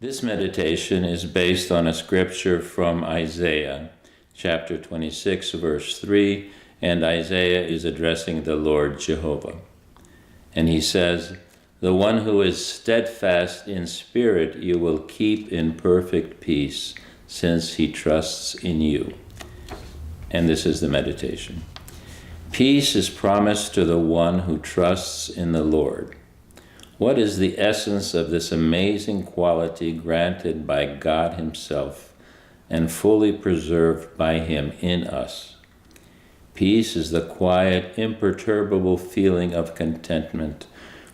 This meditation is based on a scripture from Isaiah, chapter 26, verse 3, and Isaiah is addressing the Lord Jehovah. And he says, "The one who is steadfast in spirit you will keep in perfect peace, since he trusts in you." And this is the meditation. Peace is promised to the one who trusts in the Lord. What is the essence of this amazing quality granted by God Himself and fully preserved by Him in us? Peace is the quiet, imperturbable feeling of contentment,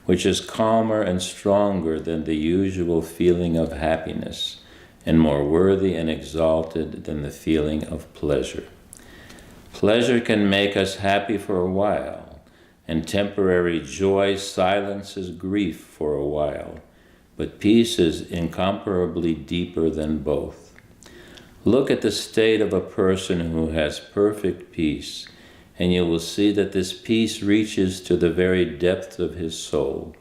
which is calmer and stronger than the usual feeling of happiness, and more worthy and exalted than the feeling of pleasure. Pleasure can make us happy for a while, and temporary joy silences grief for a while, but peace is incomparably deeper than both. Look at the state of a person who has perfect peace, and you will see that this peace reaches to the very depth of his soul,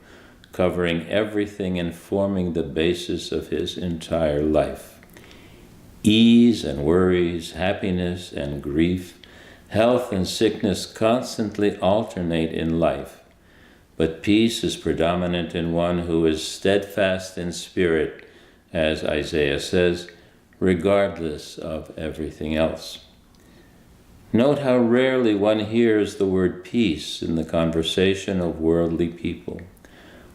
covering everything and forming the basis of his entire life. Ease and worries, happiness and grief, health and sickness constantly alternate in life, but peace is predominant in one who is steadfast in spirit, as Isaiah says, regardless of everything else. Note how rarely one hears the word peace in the conversation of worldly people.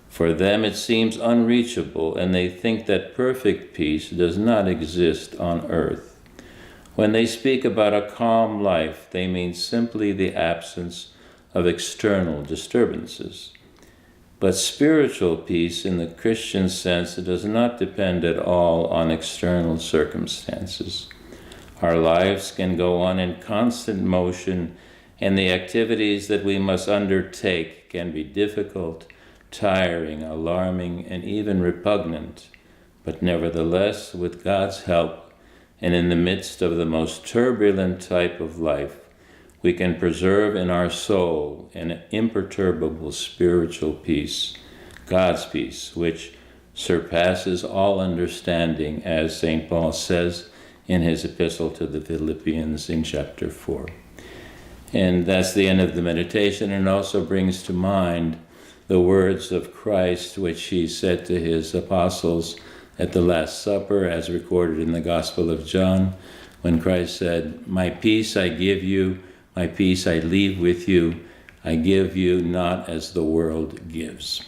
For them it seems unreachable, and they think that perfect peace does not exist on earth. When they speak about a calm life, they mean simply the absence of external disturbances. But spiritual peace in the Christian sense does not depend at all on external circumstances. Our lives can go on in constant motion, and the activities that we must undertake can be difficult, tiring, alarming, and even repugnant. But nevertheless, with God's help, and in the midst of the most turbulent type of life, we can preserve in our soul an imperturbable spiritual peace, God's peace, which surpasses all understanding, as St. Paul says in his epistle to the Philippians in chapter 4. And that's the end of the meditation, and also brings to mind the words of Christ, which he said to his apostles at the Last Supper, as recorded in the Gospel of John, when Christ said, "My peace I give you, my peace I leave with you, I give you not as the world gives."